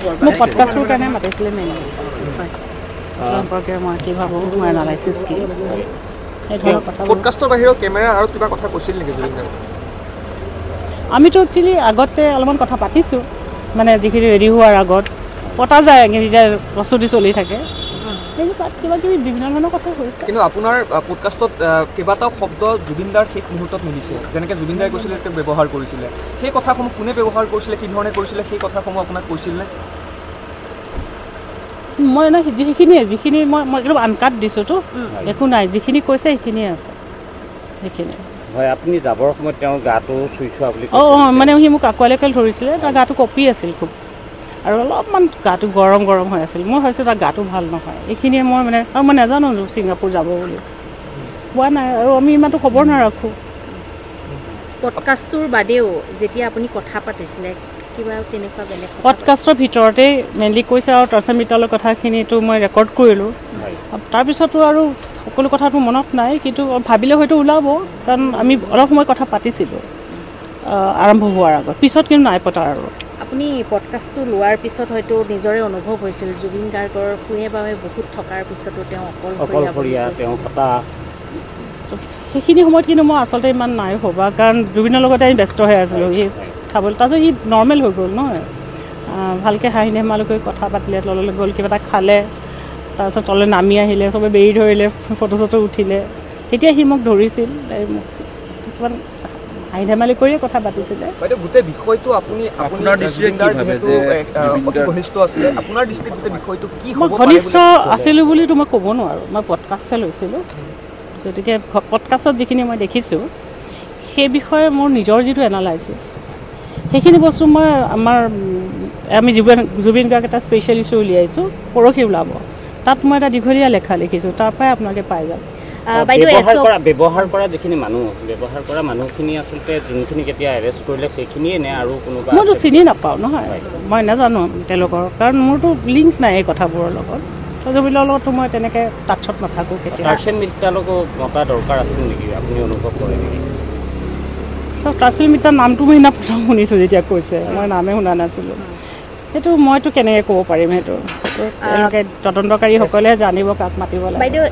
মোক পডকাষ্টৰ কাৰণে মাতিছিলে মেইনলি সম্পৰ্কে মই কি ভাবোঁ মই এনালাইচিছ কি এই ধৰণৰ কথা পডকাষ্টৰ বাহিৰেও কেমেৰা আৰু কিবা কথা কৈছিল নেকি জুবিন দাই আমিতো একচুৱেলি আগতে অলপমান কথা পাতিছোঁ মানে যিখিনি ৰেডি হোৱাৰ আগত পতা যায় যেতিয়া প্ৰস্তুতি চলি থাকে কিন্তু তাত কিবা কিবি বিভিন্ন ধৰণৰ কথা হৈছে কিন্তু আপোনাৰ পডকাষ্টত কেইবাটাও শব্দ জুবিন দাৰ শেষ মুহূৰ্তত মিলিছে যেনেকৈ জুবিন দাই কৈছিলে তেওঁ ব্যৱহাৰ কৰিছিলে সেই কথাসমূহ কোনে ব্যৱহাৰ কৰিছিলে কি ধৰণে কৰিছিলে সেই কথাসমূহ আপোনাক কৈছিলনে মই এনে যিখিনি মই একদম আনকাট দিছোঁতো একো নাই যিখিনি কৈছে সেইখিনিয়ে আছে সেইখিনি হয় আপুনি যাবৰ সময়ত তেওঁৰ গাটো চুই চোৱা বুলি মানে সি মোক আঁকোৱালি ধৰিছিলে তাৰ গাটো কঁপি আছিল খুব আৰু অলপমান গাটো গৰম হৈ আছিল মই ভাবিছোঁ তাৰ গাটো ভাল নহয় এইখিনিয়ে মই মানে আৰু মই নাজানো ছিংগাপুৰ যাব বুলি কোৱা নাই আৰু আমি ইমানটো খবৰ নাৰাখোঁ পডকাষ্টটোৰ বাদেও যেতিয়া আপুনি কথা পাতিছিলে কিবা তেনেকুৱা বেলেগ পডকাষ্টৰ ভিতৰতেই মেইনলি কৈছে আৰু তাৰপিছত মিতালৰ কথাখিনিতো মই ৰেকৰ্ড কৰিলোঁ তাৰপিছতো আৰু সকলো কথাটো মনত নাই কিন্তু ভাবিলে হয়তো ওলাব কাৰণ আমি অলপ সময় কথা পাতিছিলোঁ আৰম্ভ হোৱাৰ আগত পিছত কিন্তু নাই পতা আৰু আপুনি পডকাষ্টটো লোৱাৰ পিছত হয়তো নিজৰে অনুভৱ হৈছিল জুবিন গাৰ্গৰ শুৱে বাবে বহুত থকাৰ পিছতো তেওঁ অকলশৰীয়া তেওঁ কথা সেইখিনি সময়ত কিন্তু মই আচলতে ইমান নাই ভবা কাৰণ জুবিনৰ লগতে আমি ব্যস্ত হৈ আছিলোঁ সি খাবলৈ তাৰপিছত সি নৰ্মেল হৈ গ'ল নহয় ভালকৈ হাঁহি ধেমালি কৰি কথা পাতিলে তললৈ গ'ল কিবা এটা খালে তাৰপিছত তললৈ নামি আহিলে চবে বেৰি ধৰিলে ফটো চটো উঠিলে তেতিয়া সি মোক ধৰিছিল মোক কিছুমান হাঁহি ধেমালি কৰিয়ে কথা পাতিছিলে গোটেই বিষয়টো আপোনাৰ ঘনিষ্ঠ আছিলোঁ বুলিতো মই ক'ব নোৱাৰোঁ মই পডকাষ্টহে লৈছিলোঁ গতিকে পডকাষ্টত যিখিনি মই দেখিছোঁ সেই বিষয়ে মোৰ নিজৰ যিটো এনালাইচিছ সেইখিনি বস্তু মই আমি জুবিন গাৰ্গ এটা স্পেচিয়েল ইছ্যু উলিয়াইছোঁ পৰহি ওলাব তাত মই এটা দীঘলীয়া লেখা লিখিছোঁ তাৰ পৰাই আপোনালোকে পাই যাম ব্যৱহাৰ কৰা যিখিনি ব্যৱহাৰ কৰা মানুহখিনি আচলতে যোনখিনি কেতিয়া এৰেষ্ট কৰিলে সেইখিনিয়ে নে আৰু কোনোবা মইতো চিনি নাপাওঁ নহয় মই নাজানো তেওঁলোকৰ কাৰণ মোৰতো লিংক নাই এই কথাবোৰৰ লগত জুবিনৰ লগতো মই তেনেকৈ টাচত নাথাকোঁ কেতিয়া টাৰ্চেল মিত্ৰালকো মতা দৰকাৰ আছিল নেকি আপুনি অনুভৱ কৰে নেকি টাৰ্চেল মিত্ৰাৰ নামটো মই সিদিনা প্ৰথম শুনিছোঁ যেতিয়া কৈছে মই নামেই শুনা নাছিলোঁ সেইটো মইতো কেনেকৈ ক'ব পাৰিম সেইটো তেওঁলোকে তদন্তকাৰীসকলে জানিব কাক মাতিব লাগে বাইদেউ